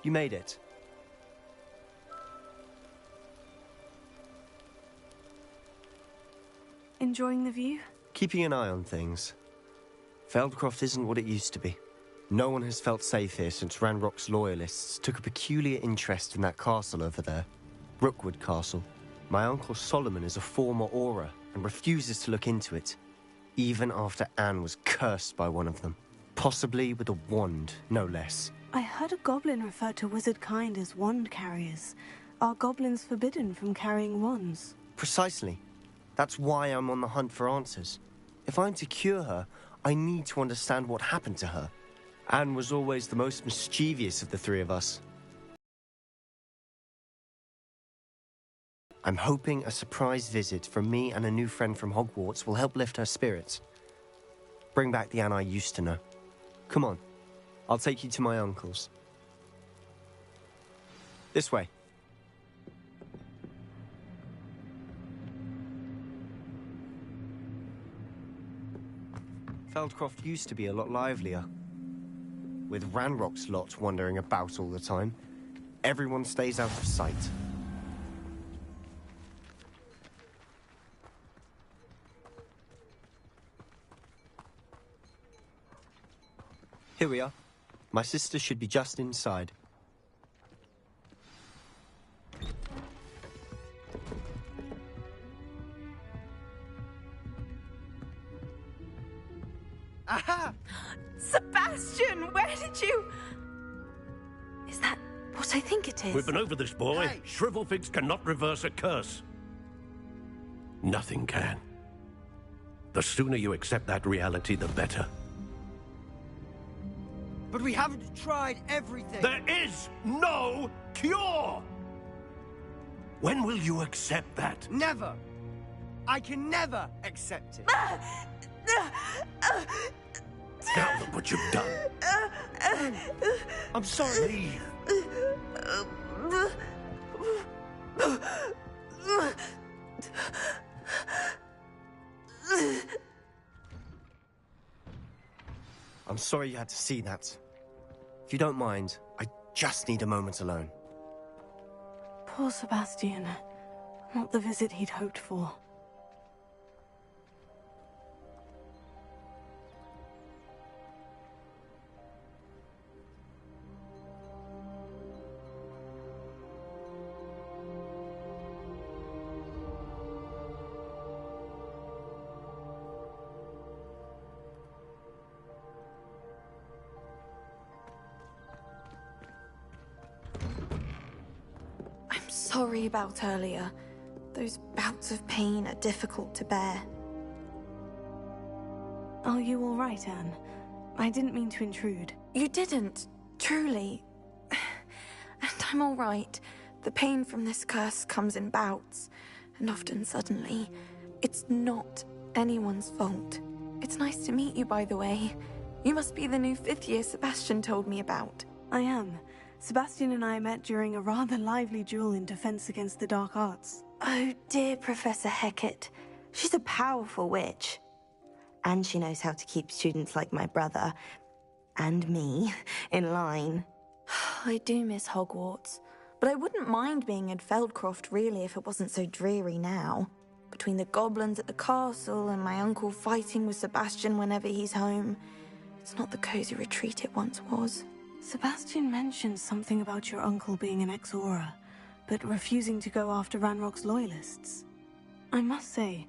You made it. Enjoying the view? Keeping an eye on things. Feldcroft isn't what it used to be. No one has felt safe here since Ranrock's loyalists took a peculiar interest in that castle over there. Rookwood Castle. My uncle Solomon is a former Auror and refuses to look into it, even after Anne was cursed by one of them. Possibly with a wand, no less. I heard a goblin refer to wizard kind as wand carriers. Are goblins forbidden from carrying wands? Precisely. That's why I'm on the hunt for answers. If I'm to cure her, I need to understand what happened to her. Anne was always the most mischievous of the three of us. I'm hoping a surprise visit from me and a new friend from Hogwarts will help lift her spirits. Bring back the Anne I used to know. Come on, I'll take you to my uncle's. This way. Feldcroft used to be a lot livelier. With Ranrock's lot wandering about all the time, everyone stays out of sight. Here we are. My sister should be just inside. Aha! Sebastian, where did you... Is that what I think it is? We've been over this, boy. Hey. Shrivelfigs cannot reverse a curse. Nothing can. The sooner you accept that reality, the better. But we haven't tried everything. There is no cure! When will you accept that? Never. I can never accept it. Now look what you've done. I'm sorry. Leave. I'm sorry you had to see that. If you don't mind, I just need a moment alone. Poor Sebastian. Not the visit he'd hoped for. Sorry about earlier. Those bouts of pain are difficult to bear. Are you all right, Anne? I didn't mean to intrude. You didn't, truly. And I'm all right. The pain from this curse comes in bouts, and often suddenly. It's not anyone's fault. It's nice to meet you, by the way. You must be the new 5th year Sebastian told me about. I am. Sebastian and I met during a rather lively duel in defense against the dark arts. Oh dear, Professor Hecat. She's a powerful witch. And she knows how to keep students like my brother, and me, in line. I do miss Hogwarts, but I wouldn't mind being in Feldcroft really if it wasn't so dreary now. Between the goblins at the castle and my uncle fighting with Sebastian whenever he's home, it's not the cozy retreat it once was. Sebastian mentioned something about your uncle being an ex-Auror, but refusing to go after Ranrock's loyalists. I must say,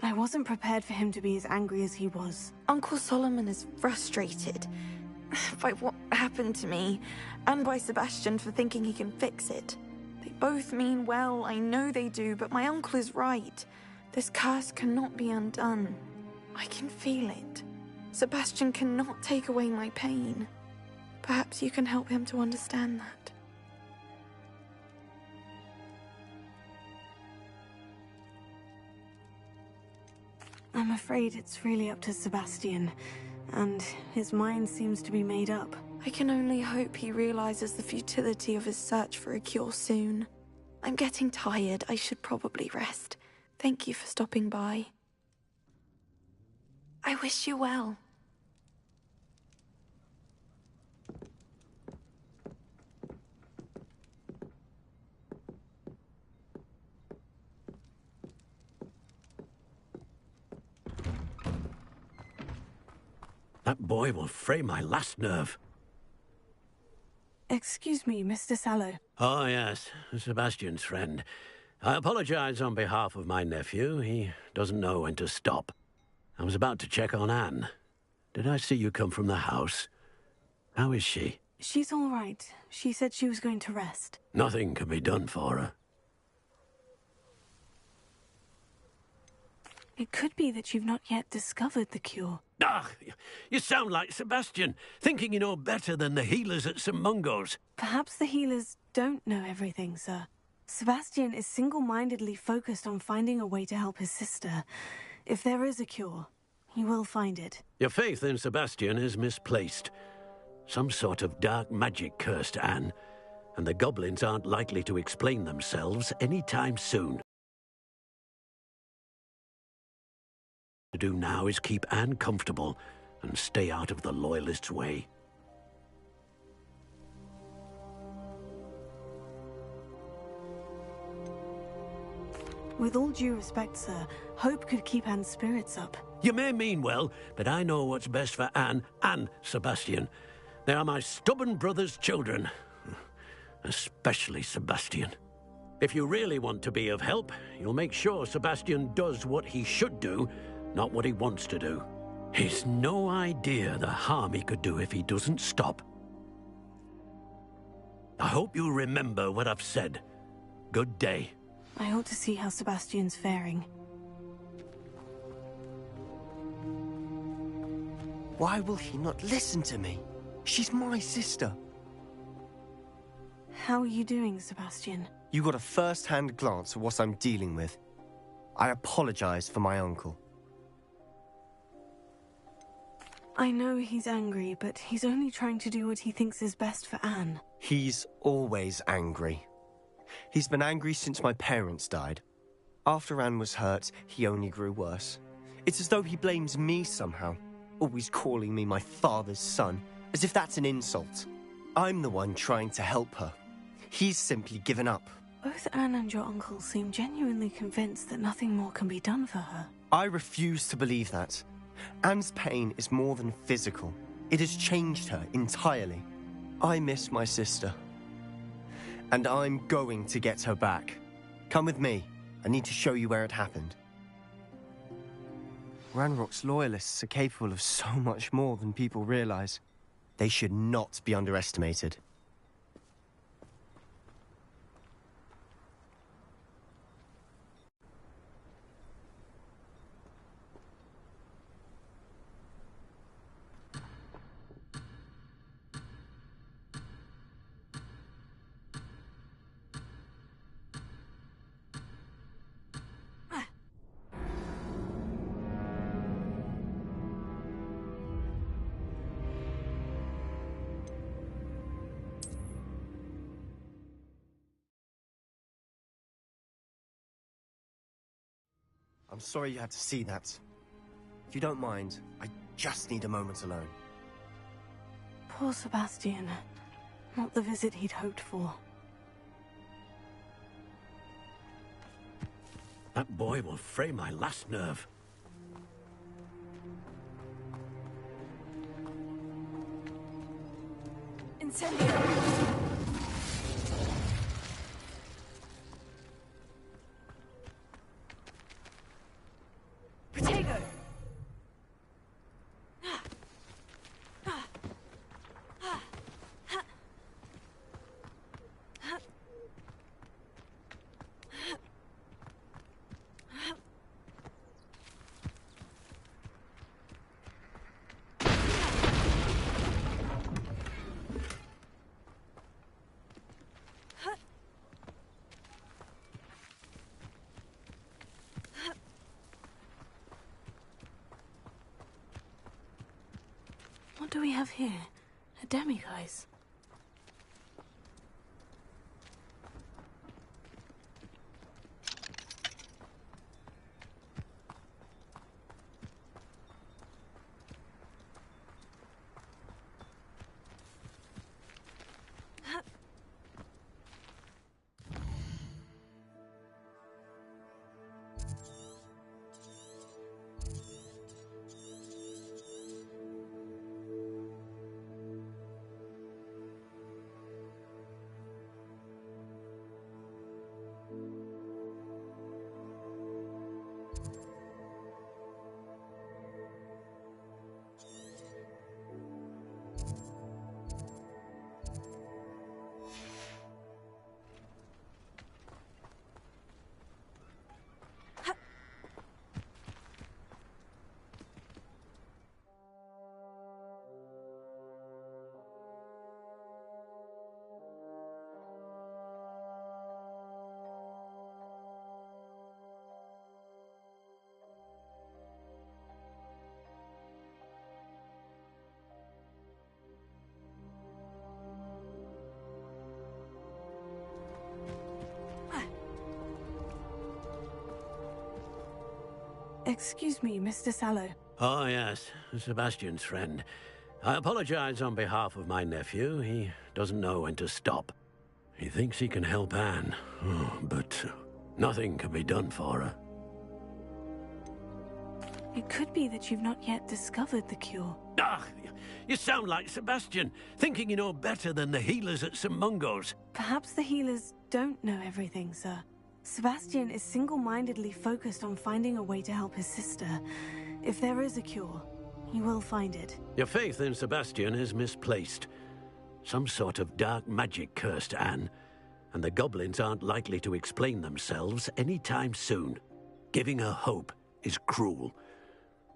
I wasn't prepared for him to be as angry as he was. Uncle Solomon is frustrated by what happened to me, and by Sebastian for thinking he can fix it. They both mean well, I know they do, but my uncle is right. This curse cannot be undone. I can feel it. Sebastian cannot take away my pain. Perhaps you can help him to understand that. I'm afraid it's really up to Sebastian, and his mind seems to be made up. I can only hope he realizes the futility of his search for a cure soon. I'm getting tired. I should probably rest. Thank you for stopping by. I wish you well. That boy will fray my last nerve. Excuse me, Mr. Sallow. Oh, yes, Sebastian's friend. I apologize on behalf of my nephew. He doesn't know when to stop. I was about to check on Anne. Did I see you come from the house? How is she? She's all right. She said she was going to rest. Nothing can be done for her. It could be that you've not yet discovered the cure. Ah, you sound like Sebastian, thinking you know better than the healers at St. Mungo's. Perhaps the healers don't know everything, sir. Sebastian is single-mindedly focused on finding a way to help his sister. If there is a cure, he will find it. Your faith in Sebastian is misplaced. Some sort of dark magic cursed Anne, and the goblins aren't likely to explain themselves anytime soon. To do now is keep Anne comfortable and stay out of the Loyalists' way. With all due respect, sir, hope could keep Anne's spirits up. You may mean well, but I know what's best for Anne and Sebastian. They are my stubborn brother's children. Especially Sebastian. If you really want to be of help, you'll make sure Sebastian does what he should do, not what he wants to do. He's no idea the harm he could do if he doesn't stop. I hope you remember what I've said. Good day. I ought to see how Sebastian's faring. Why will he not listen to me? She's my sister. How are you doing, Sebastian? You got a first-hand glance at what I'm dealing with. I apologize for my uncle. I know he's angry, but he's only trying to do what he thinks is best for Anne. He's always angry. He's been angry since my parents died. After Anne was hurt, he only grew worse. It's as though he blames me somehow, always calling me my father's son, as if that's an insult. I'm the one trying to help her. He's simply given up. Both Anne and your uncle seem genuinely convinced that nothing more can be done for her. I refuse to believe that. Anne's pain is more than physical. It has changed her entirely. I miss my sister. And I'm going to get her back. Come with me. I need to show you where it happened. Ranrock's loyalists are capable of so much more than people realize. They should not be underestimated. I'm sorry you had to see that. If you don't mind, I just need a moment alone. Poor Sebastian. Not the visit he'd hoped for. That boy will fray my last nerve. Incendio! Protego! What do we have here? A demiguise? Excuse me, Mr. Sallow. Oh, yes, Sebastian's friend. I apologize on behalf of my nephew. He doesn't know when to stop. He thinks he can help Anne, but nothing can be done for her. It could be that you've not yet discovered the cure. Ah, you sound like Sebastian, thinking you know better than the healers at St. Mungo's. Perhaps the healers don't know everything, sir. Sebastian is single-mindedly focused on finding a way to help his sister. If there is a cure, he will find it. Your faith in Sebastian is misplaced. Some sort of dark magic cursed Anne, and the goblins aren't likely to explain themselves anytime soon. Giving her hope is cruel.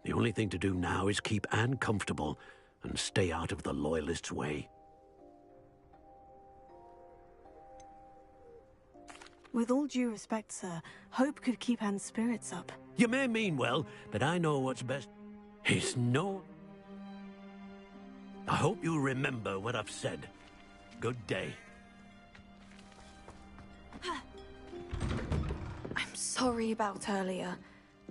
The only thing to do now is keep Anne comfortable and stay out of the Loyalists' way. With all due respect, sir, hope could keep Anne's spirits up. You may mean well, but I know what's best. He's no... I hope you remember what I've said. Good day. I'm sorry about earlier.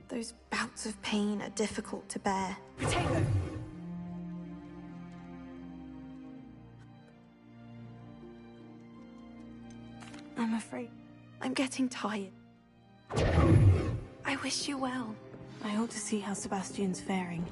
Those bouts of pain are difficult to bear. Potato! I'm afraid. I'm getting tired. I wish you well. I ought to see how Sebastian's faring.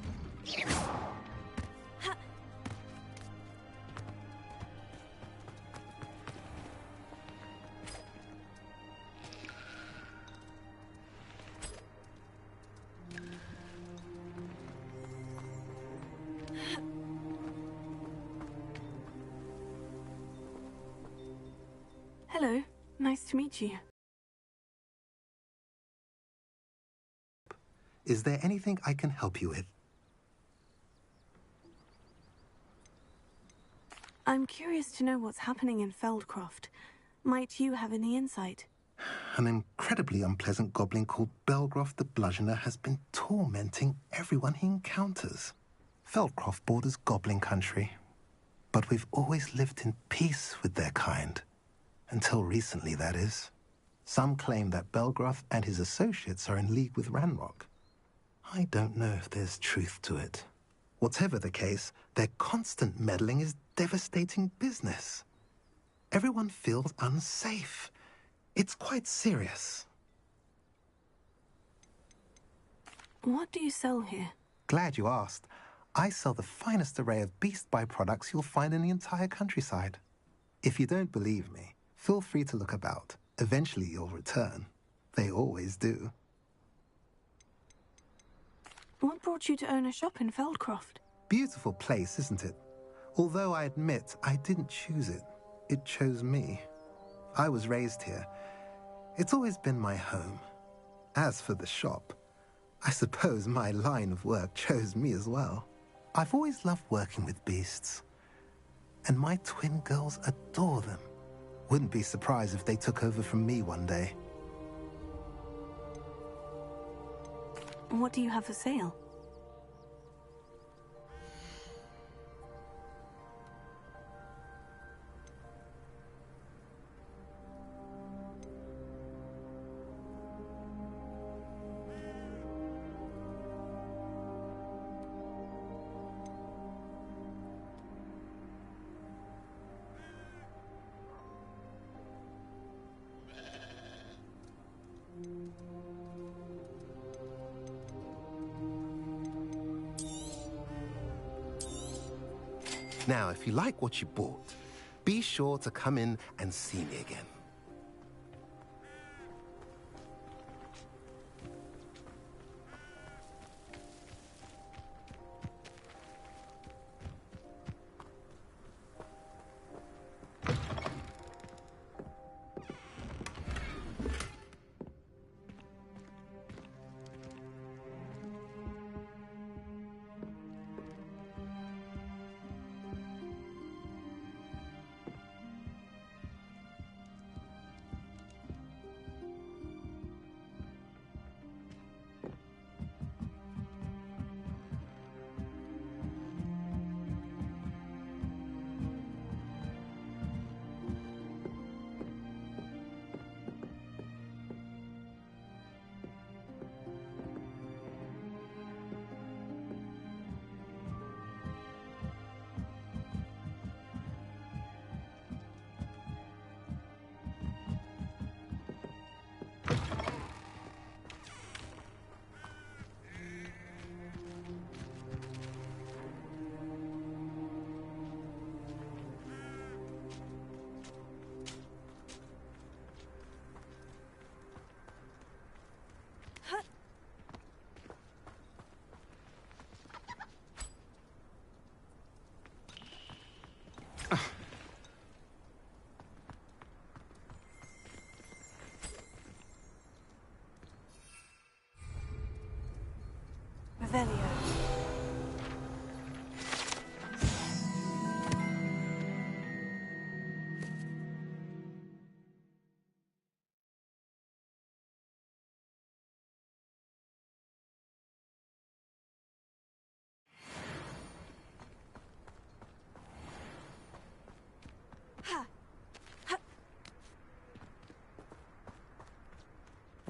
Hello, nice to meet you. Is there anything I can help you with? I'm curious to know what's happening in Feldcroft. Might you have any insight? An incredibly unpleasant goblin called Belgroth the Bludgeoner has been tormenting everyone he encounters. Feldcroft borders goblin country, but we've always lived in peace with their kind. Until recently, that is. Some claim that Belgroth and his associates are in league with Ranrock. I don't know if there's truth to it. Whatever the case, their constant meddling is devastating business. Everyone feels unsafe. It's quite serious. What do you sell here? Glad you asked. I sell the finest array of beast byproducts you'll find in the entire countryside. If you don't believe me, feel free to look about. Eventually you'll return. They always do. What brought you to own a shop in Feldcroft? Beautiful place, isn't it? Although I admit I didn't choose it. It chose me. I was raised here. It's always been my home. As for the shop, I suppose my line of work chose me as well. I've always loved working with beasts. And my twin girls adore them. Wouldn't be surprised if they took over from me one day. What do you have for sale? Now, if you like what you bought, be sure to come in and see me again.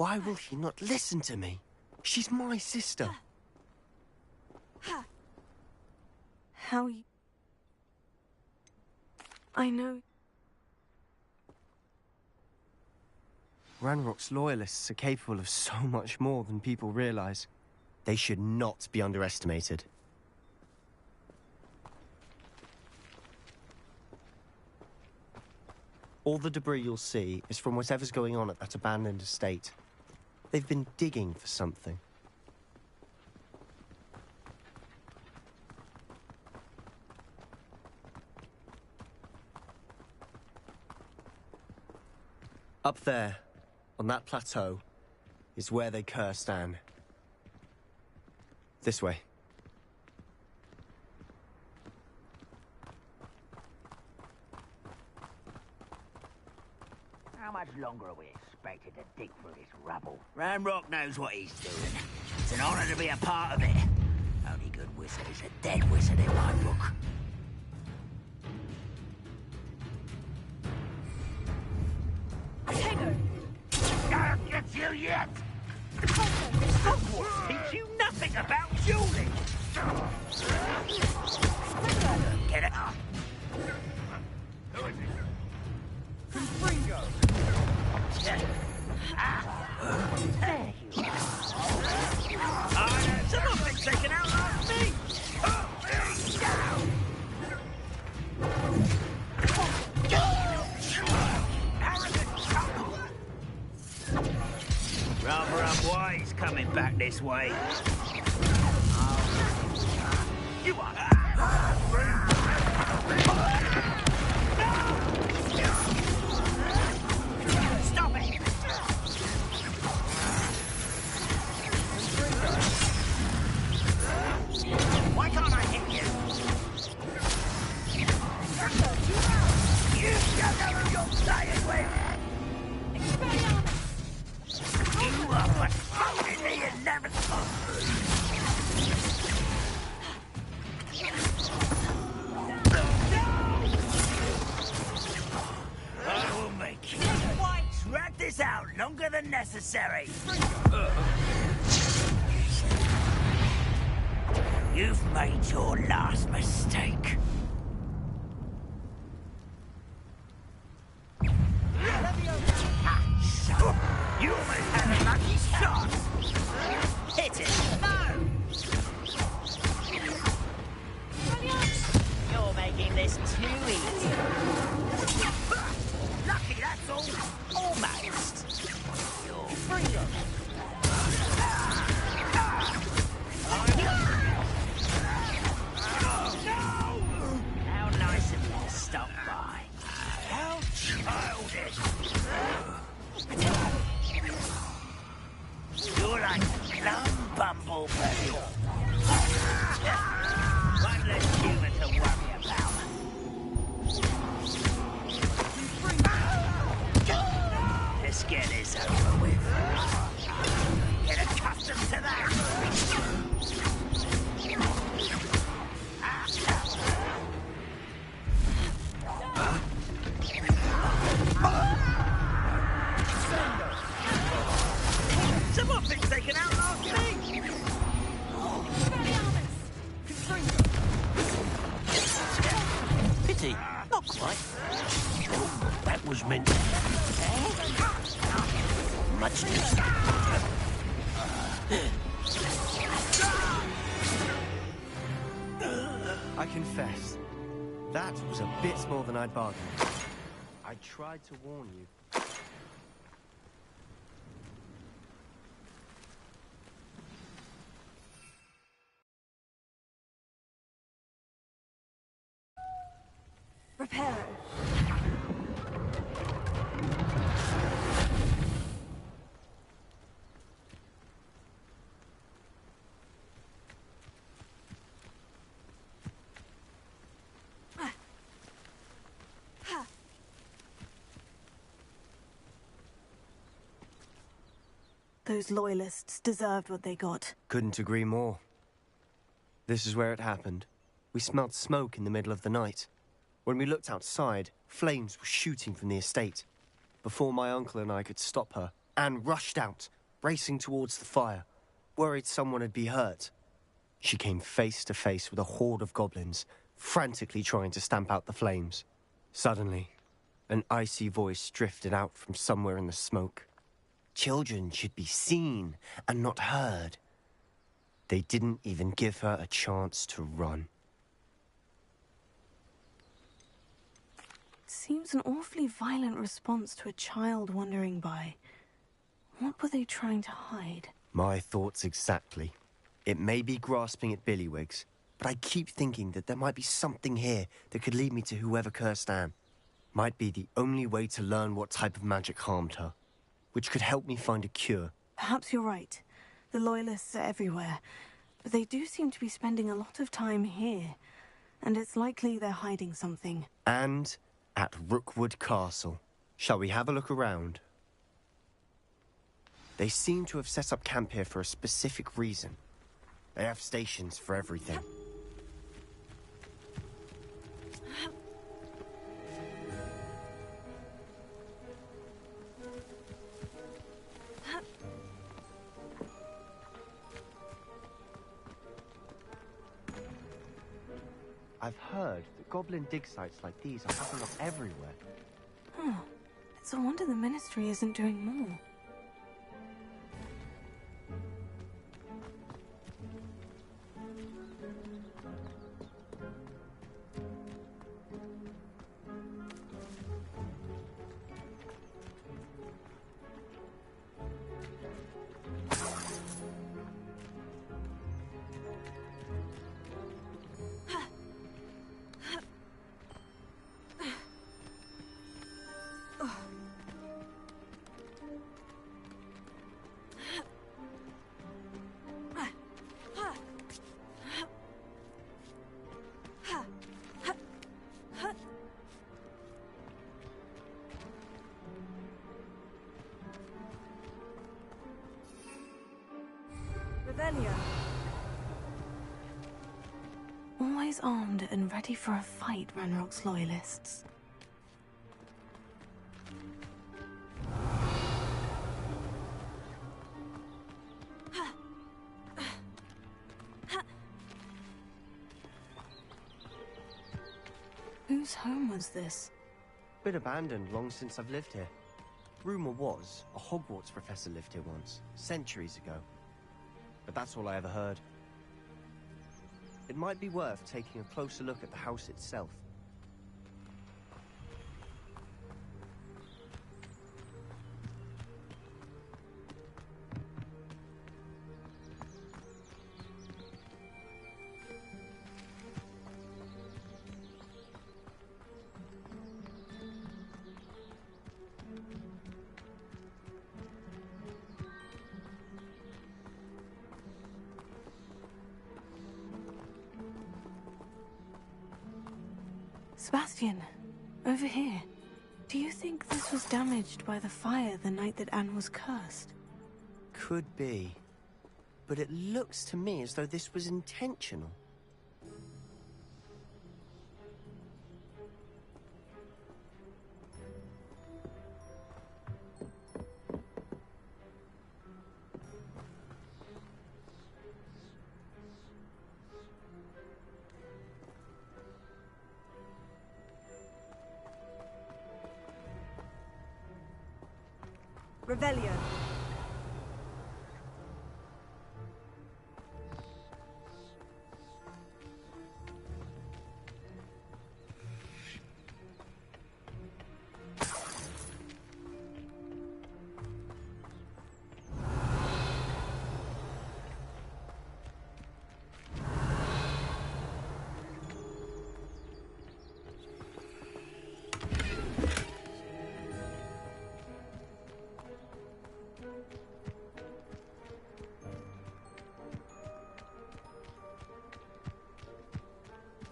Why will he not listen to me? She's my sister. How you... I know... Ranrock's loyalists are capable of so much more than people realize. They should not be underestimated. All the debris you'll see is from whatever's going on at that abandoned estate. They've been digging for something. Up there, on that plateau, is where they cursed Anne. This way. How much longer are we expected to dig through this rubble? Ranrock knows what he's doing. It's an honor to be a part of it. Only good wizard is a dead wizard in my book. I'll get you yet! Hogwarts teach you nothing about dueling! Get it? Who is it? Confringo! There you are. Someone's been taken out last me! Rather unwise coming back this way. You are... Stop it! Why can't I hit you? You don't know who you're playing with! You are but folding me in never... I will make you. Drag this out longer than necessary. You've made your last mistake. You almost had a lucky shot. Hit it. No. You're making this too easy. Lucky, that's all. Almost. You're freedom. How nice of you to stop by. How childish. You're like a plum bumblebee. One less human to worry about. Let's get this over with. Get accustomed to that. Someone's been taken out last thing! Pity, not quite. That was meant to be. Much too soon. I confess, that was a bit more than I'd bargained. I tried to warn you. Reparo. Those loyalists deserved what they got. Couldn't agree more. This is where it happened. We smelled smoke in the middle of the night. When we looked outside, flames were shooting from the estate. Before my uncle and I could stop her, Anne rushed out, racing towards the fire, worried someone had been hurt. She came face to face with a horde of goblins, frantically trying to stamp out the flames. Suddenly, an icy voice drifted out from somewhere in the smoke. Children should be seen and not heard. They didn't even give her a chance to run. It seems an awfully violent response to a child wandering by. What were they trying to hide? My thoughts exactly. It may be grasping at Billywigs, but I keep thinking that there might be something here that could lead me to whoever cursed Anne. Might be the only way to learn what type of magic harmed her, which could help me find a cure. Perhaps you're right. The Loyalists are everywhere, but they do seem to be spending a lot of time here, and it's likely they're hiding something. And at Rookwood Castle. Shall we have a look around? They seem to have set up camp here for a specific reason. They have stations for everything. I've heard that goblin dig sites like these are popping up everywhere. Huh. It's a wonder the Ministry isn't doing more. Always armed and ready for a fight, Ranrock's Loyalists. Whose home was this? Been abandoned long since I've lived here. Rumor was a Hogwarts professor lived here once, centuries ago. But that's all I ever heard. It might be worth taking a closer look at the house itself. Sebastian, over here. Do you think this was damaged by the fire the night that Anne was cursed? Could be. But it looks to me as though this was intentional. Revelio.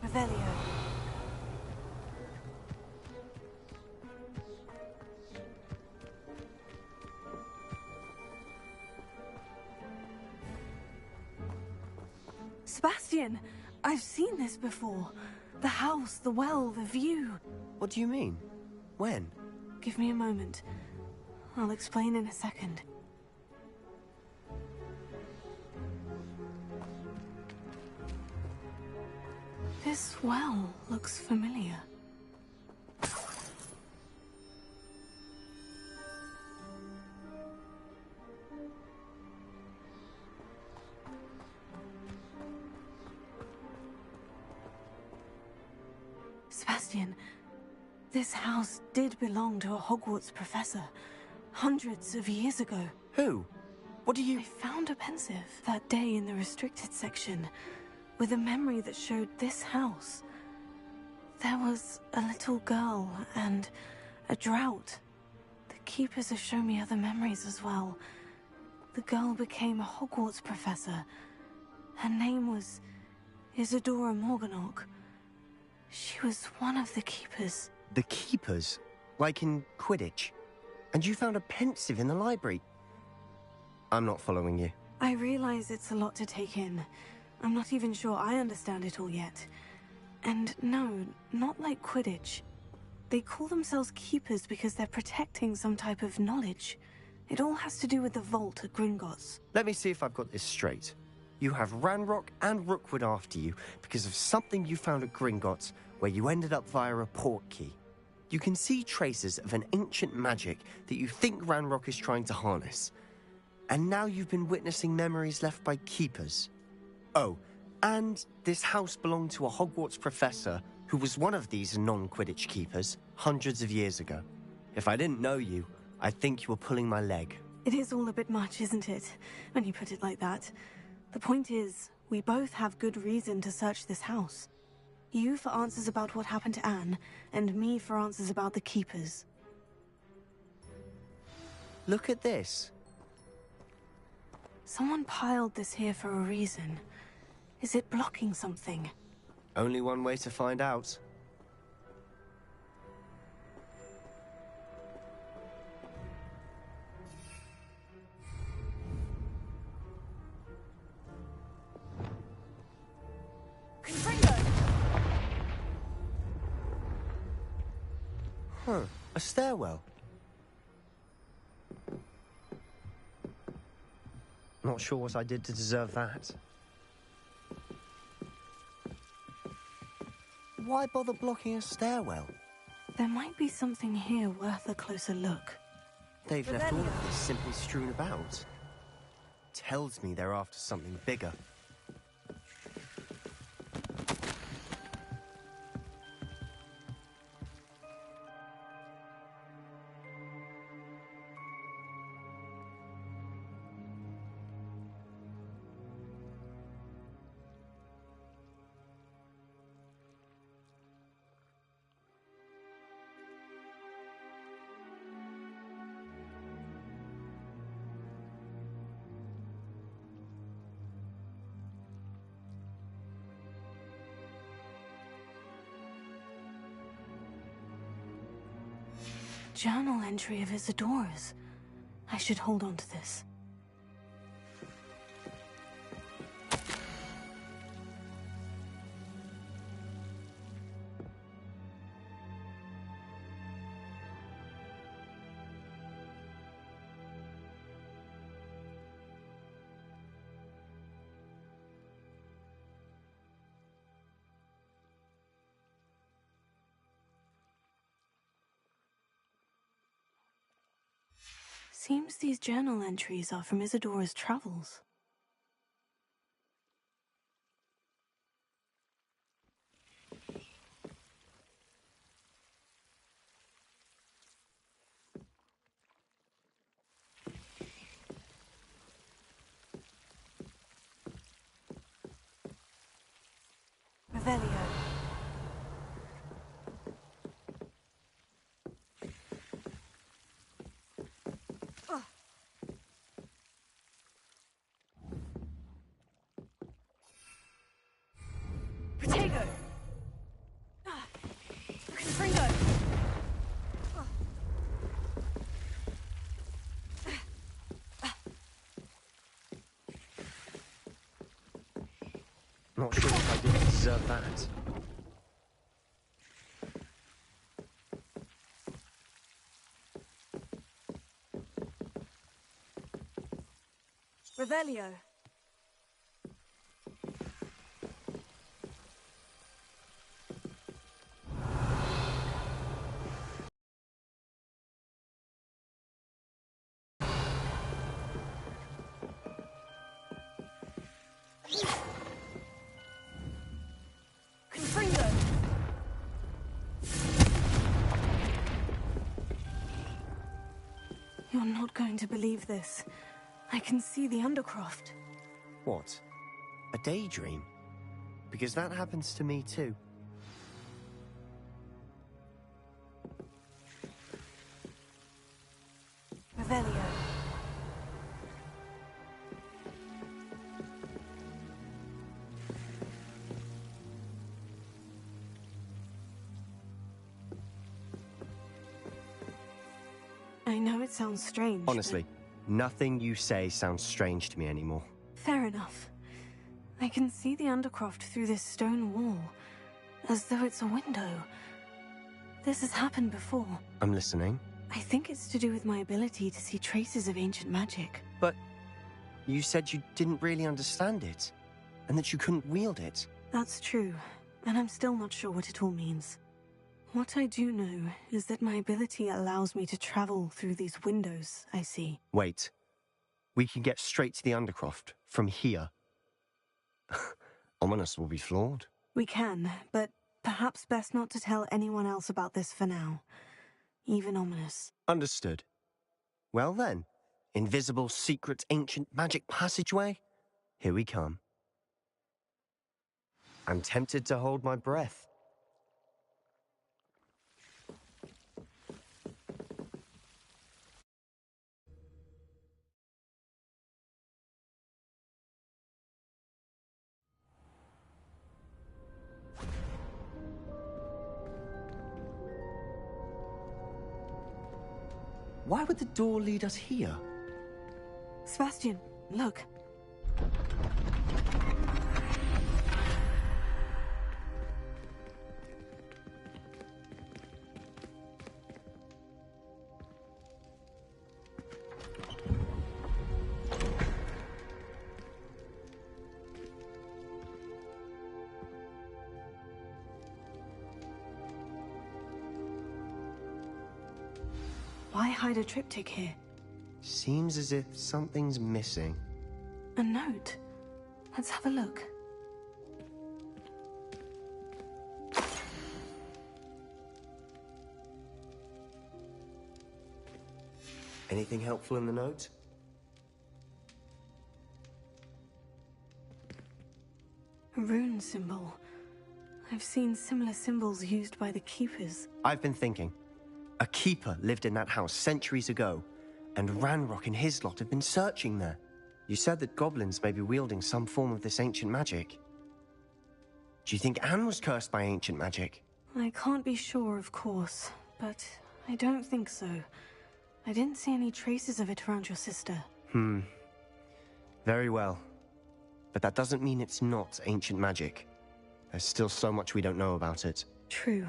Revelio. Sebastian, I've seen this before. The house, the well, the view. What do you mean? When? Give me a moment. I'll explain in a second. This well looks familiar. Sebastian, this house did belong to a Hogwarts professor, hundreds of years ago. Who? What do you... I found a pensive that day in the restricted section, with a memory that showed this house. There was a little girl and a drought. The keepers have shown me other memories as well. The girl became a Hogwarts professor. Her name was Isadora Morganach. She was one of the keepers. The keepers? Like in Quidditch? And you found a pensive in the library? I'm not following you. I realize it's a lot to take in. I'm not even sure I understand it all yet. And no, not like Quidditch. They call themselves keepers because they're protecting some type of knowledge. It all has to do with the vault at Gringotts. Let me see if I've got this straight. You have Ranrock and Rookwood after you because of something you found at Gringotts where you ended up via a port key. You can see traces of an ancient magic that you think Ranrock is trying to harness. And now you've been witnessing memories left by keepers. Oh, and this house belonged to a Hogwarts professor who was one of these non-Quidditch keepers hundreds of years ago. If I didn't know you, I'd think you were pulling my leg. It is all a bit much, isn't it, when you put it like that? The point is, we both have good reason to search this house. You for answers about what happened to Anne, and me for answers about the keepers. Look at this. Someone piled this here for a reason. Is it blocking something? Only one way to find out. Huh, a stairwell. Not sure what I did to deserve that. Why bother blocking a stairwell? There might be something here worth a closer look. They've left all of this simply strewn about. Tells me they're after something bigger. Journal entry of Isadora's. I should hold on to this. Seems these journal entries are from Isadora's travels. Revelio. Protego! Confringo! Not sure if I did deserve that. Revelio. Confringo. You're not going to believe this. I can see the Undercroft. What? A daydream? Because that happens to me too. Revelio. I know it sounds strange. Honestly, nothing you say sounds strange to me anymore. Fair enough. I can see the Undercroft through this stone wall, as though it's a window. This has happened before. I'm listening. I think it's to do with my ability to see traces of ancient magic. But you said you didn't really understand it, and that you couldn't wield it. That's true, and I'm still not sure what it all means. What I do know is that my ability allows me to travel through these windows I see. Wait. We can get straight to the Undercroft from here. Ominous will be floored. We can, but perhaps best not to tell anyone else about this for now. Even Ominous. Understood. Well then, invisible, secret, ancient magic passageway? Here we come. I'm tempted to hold my breath. Why would the door lead us here? Sebastian, look. Why hide a triptych here? Seems as if something's missing. A note. Let's have a look. Anything helpful in the note? A rune symbol. I've seen similar symbols used by the Keepers. I've been thinking. A keeper lived in that house centuries ago, and Ranrock and his lot have been searching there. You said that goblins may be wielding some form of this ancient magic. Do you think Anne was cursed by ancient magic? I can't be sure, of course, but I don't think so. I didn't see any traces of it around your sister. Very well. But that doesn't mean it's not ancient magic. There's still so much we don't know about it. True.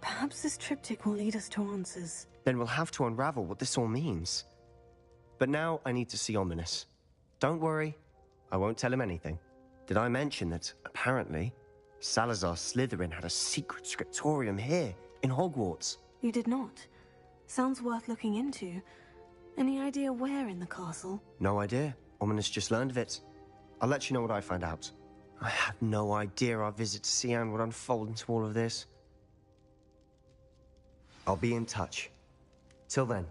Perhaps this triptych will lead us to answers. Then we'll have to unravel what this all means. But now I need to see Ominous. Don't worry, I won't tell him anything. Did I mention that, apparently, Salazar Slytherin had a secret scriptorium here, in Hogwarts? You did not. Sounds worth looking into. Any idea where in the castle? No idea. Ominous just learned of it. I'll let you know what I find out. I had no idea our visit to Cian would unfold into all of this. I'll be in touch. Till then.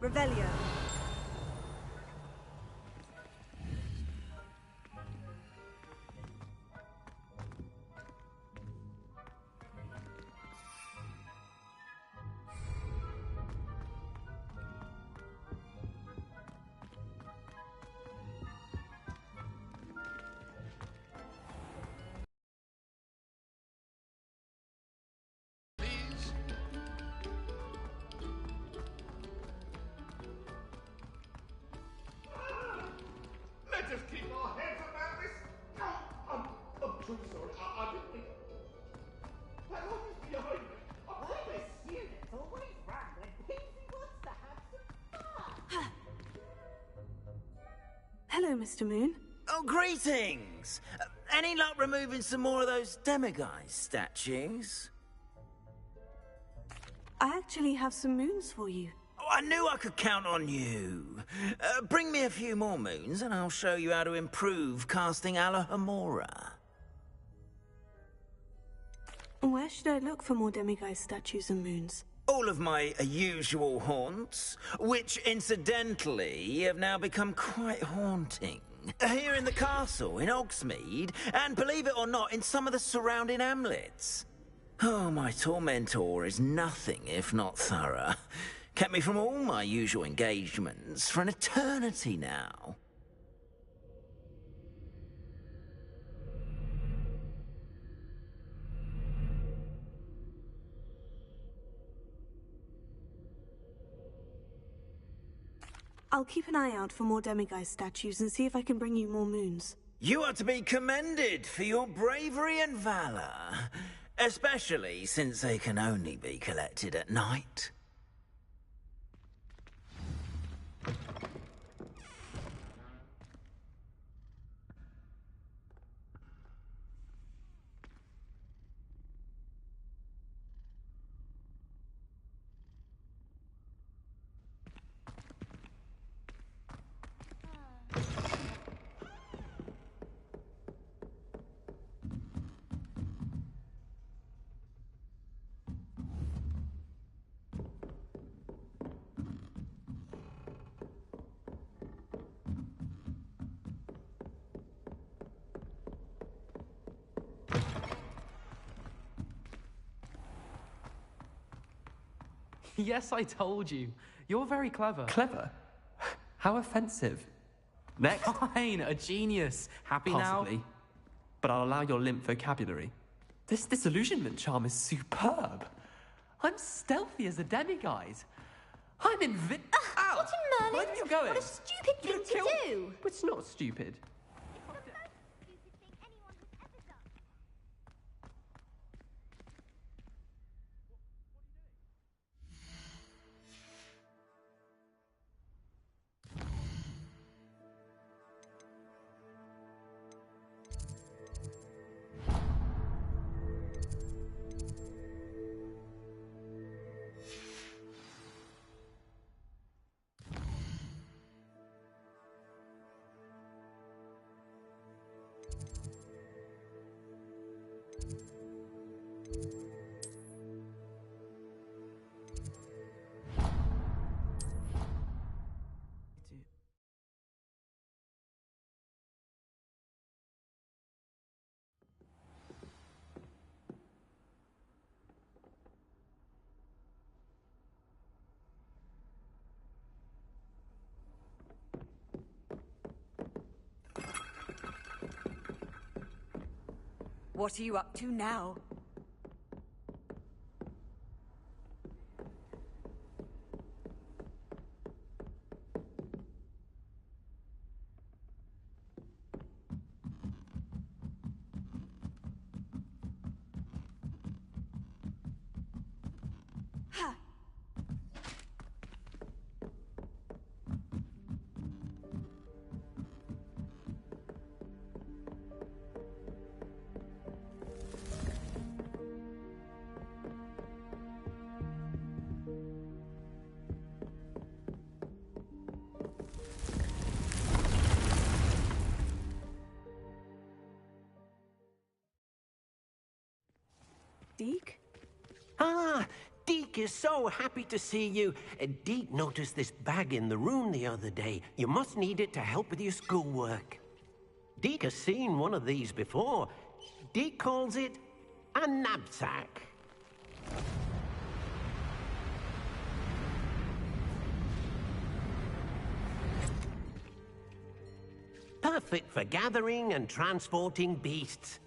Revelio. Let us keep our heads about this. I'm so sorry. I didn't mean. That love is behind me. I promise. Students always run when Peasy wants to have some fun. Hello, Mr. Moon. Oh, greetings! Any luck removing some more of those demiguise statues? I actually have some moons for you. Oh, I knew I could count on you. Bring me a few more moons and I'll show you how to improve casting Alohomora. Where should I look for more demiguise statues and moons? All of my usual haunts, which incidentally have now become quite haunting. Here in the castle, in Hogsmeade, and believe it or not, in some of the surrounding hamlets. Oh, my tormentor is nothing if not thorough. Kept me from all my usual engagements for an eternity now. I'll keep an eye out for more demiguise statues and see if I can bring you more moons. You are to be commended for your bravery and valor, especially since they can only be collected at night. Yes, I told you. You're very clever. Clever? How offensive. Next. Fine, a genius. Happy Possibly. now? But I'll allow your limp vocabulary. This disillusionment charm is superb. I'm stealthy as a demiguise. I'm Ow! What in Merlin? Where are you going? What a stupid thing to do! It's not stupid. What are you up to now? Ha! Deke? Ah, Deke is so happy to see you. Deke noticed this bag in the room the other day. You must need it to help with your schoolwork. Deke has seen one of these before. Deke calls it a knapsack. Perfect for gathering and transporting beasts.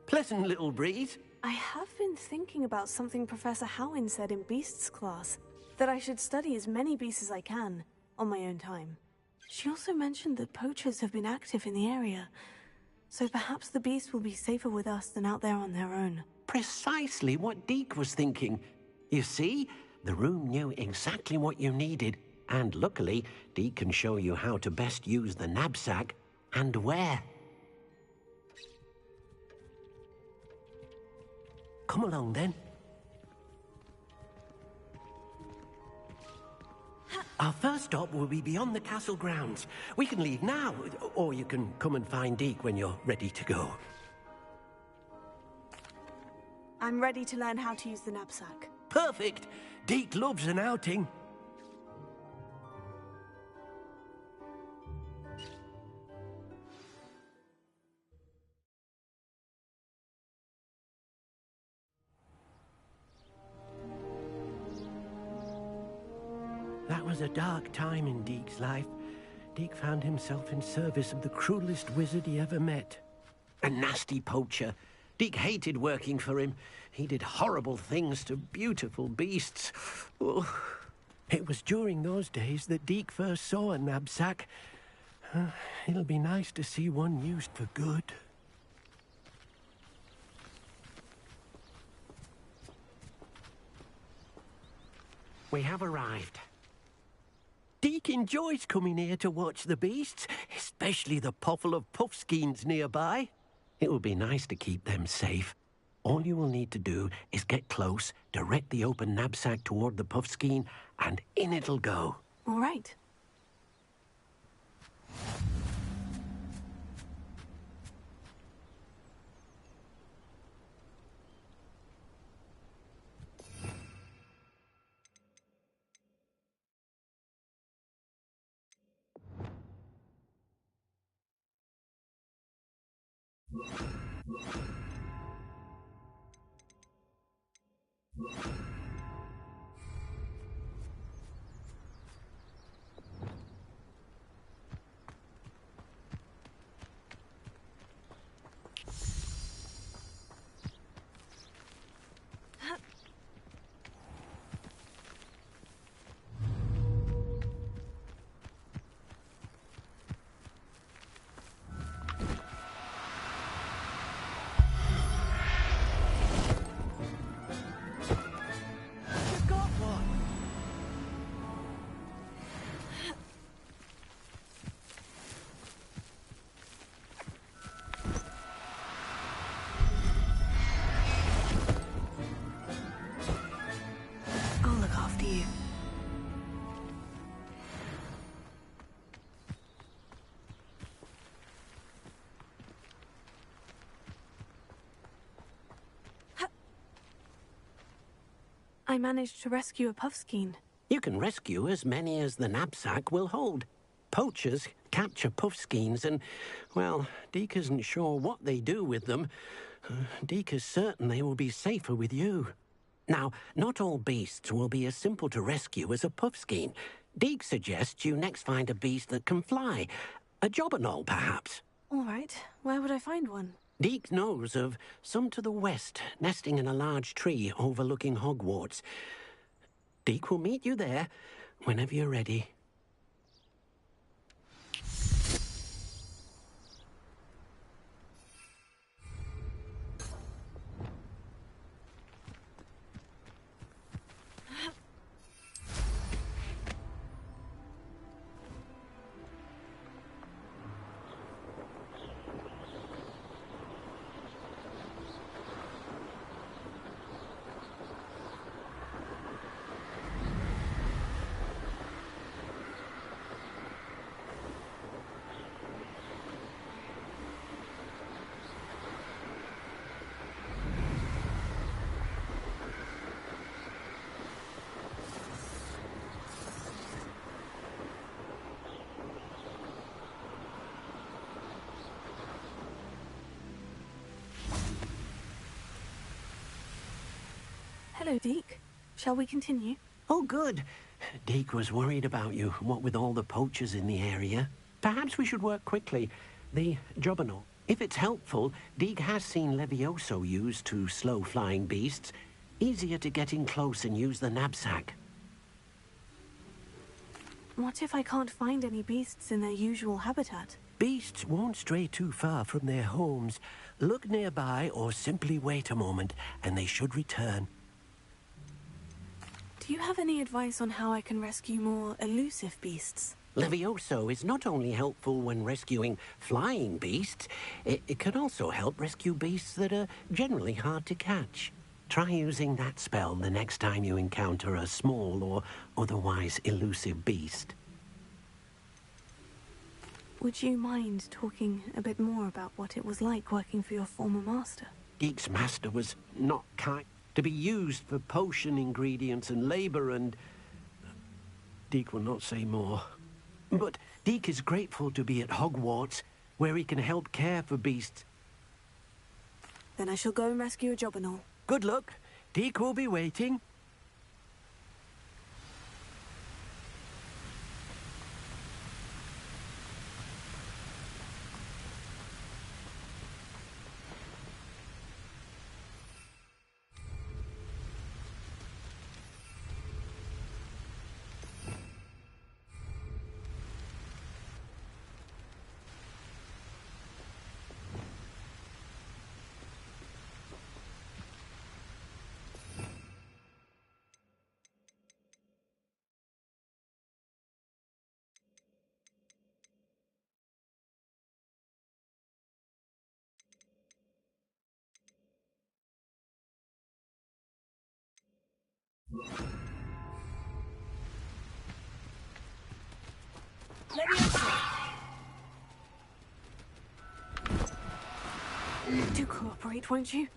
Pleasant little breeze. I have been thinking about something Professor Howin said in Beasts class, that I should study as many beasts as I can, on my own time. She also mentioned that poachers have been active in the area, so perhaps the beasts will be safer with us than out there on their own. Precisely what Deke was thinking. You see, the room knew exactly what you needed, and luckily, Deke can show you how to best use the knapsack and where. Come along, then. Our first stop will be beyond the castle grounds. We can leave now, or you can come and find Deke when you're ready to go. I'm ready to learn how to use the knapsack. Perfect! Deke loves an outing. That was a dark time in Deke's life. Deke found himself in service of the cruelest wizard he ever met. A nasty poacher. Deke hated working for him. He did horrible things to beautiful beasts. Oh. It was during those days that Deke first saw a knapsack. It'll be nice to see one used for good. We have arrived. Deke enjoys coming here to watch the beasts, especially the potful of puffskeins nearby. It will be nice to keep them safe. All you will need to do is get close, direct the open knapsack toward the puffskein, and in it'll go. All right. I'll look after you. I managed to rescue a puffskein. You can rescue as many as the knapsack will hold. Poachers capture puffskeins and, well, Deke isn't sure what they do with them. Deke is certain they will be safer with you. Now, not all beasts will be as simple to rescue as a puffskein. Deke suggests you next find a beast that can fly. A jobberknoll, perhaps. All right. Where would I find one? Deke knows of some to the west, nesting in a large tree overlooking Hogwarts. Deke will meet you there whenever you're ready. Hello, Deke. Shall we continue? Oh, good. Deke was worried about you, what with all the poachers in the area. Perhaps we should work quickly. The jobberknoll. If it's helpful, Deke has seen Levioso used to slow flying beasts. Easier to get in close and use the knapsack. What if I can't find any beasts in their usual habitat? Beasts won't stray too far from their homes. Look nearby or simply wait a moment, and they should return. Do you have any advice on how I can rescue more elusive beasts? Levioso is not only helpful when rescuing flying beasts, it can also help rescue beasts that are generally hard to catch. Try using that spell the next time you encounter a small or otherwise elusive beast. Would you mind talking a bit more about what it was like working for your former master? Deke's master was not kind. To be used for potion ingredients and labor and... Deke will not say more. But Deke is grateful to be at Hogwarts, where he can help care for beasts. Then I shall go and rescue a jobberknoll. Good luck. Deke will be waiting. Do cooperate, won't you?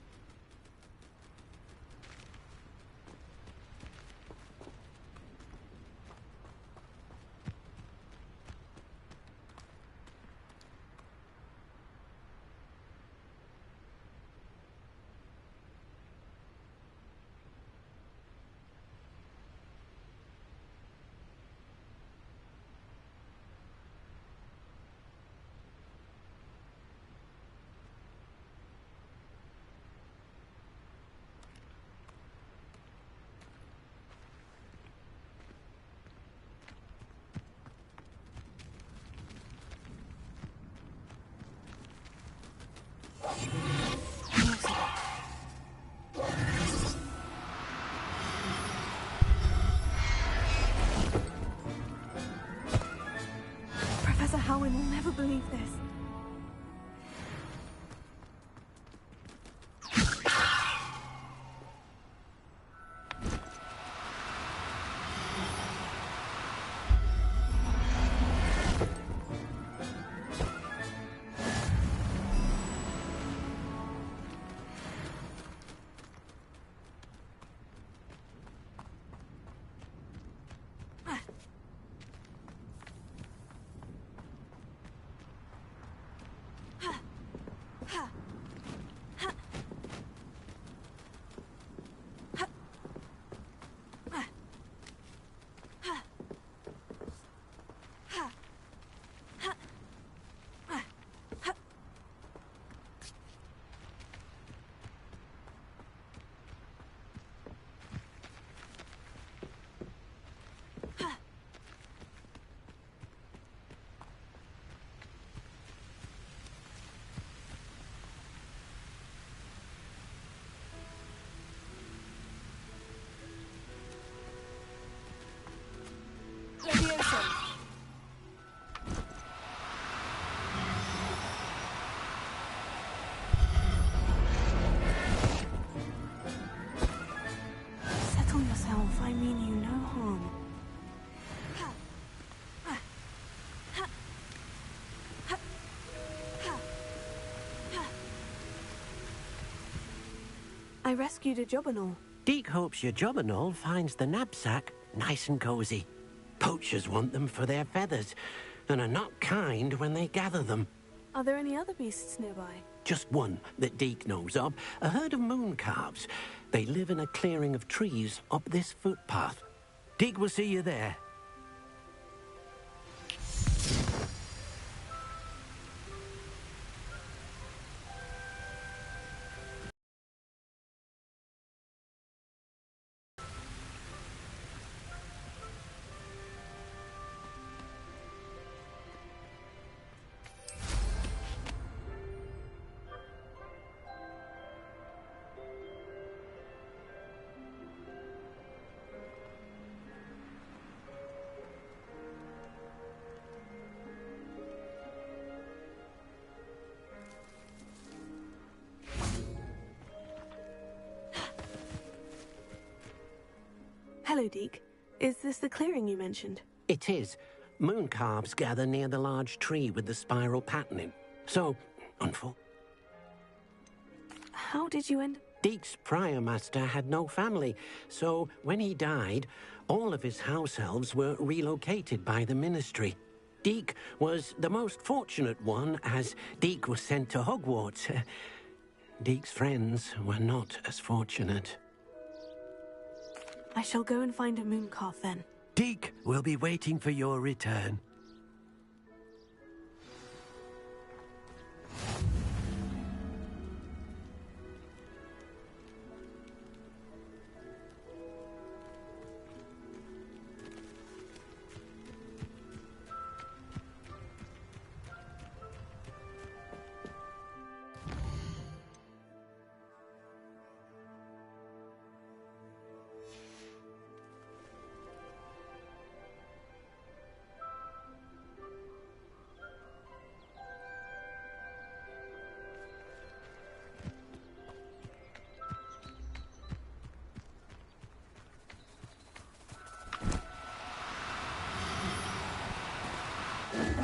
Settle yourself, I mean you no harm. I rescued a Jobberknoll. Deke hopes your Jobberknoll finds the knapsack nice and cozy. Poachers want them for their feathers, and are not kind when they gather them. Are there any other beasts nearby? Just one that Deke knows of, a herd of moon calves. They live in a clearing of trees up this footpath. Deke will see you there. Hello, Deke. Is this the clearing you mentioned? It is. Moon calves gather near the large tree with the spiral patterning. So, How did you end... Deke's prior master had no family, so when he died, all of his house elves were relocated by the ministry. Deke was the most fortunate one, as Deke was sent to Hogwarts. Deke's friends were not as fortunate. I shall go and find a moon calf then. Deke will be waiting for your return.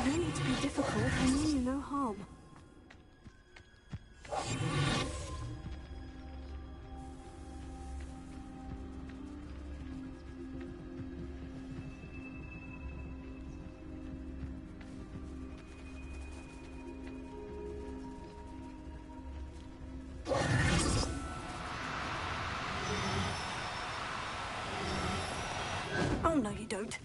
No need to be difficult, I mean you no harm. Oh, no, you don't.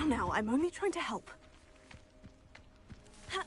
Now, I'm only trying to help. Ha.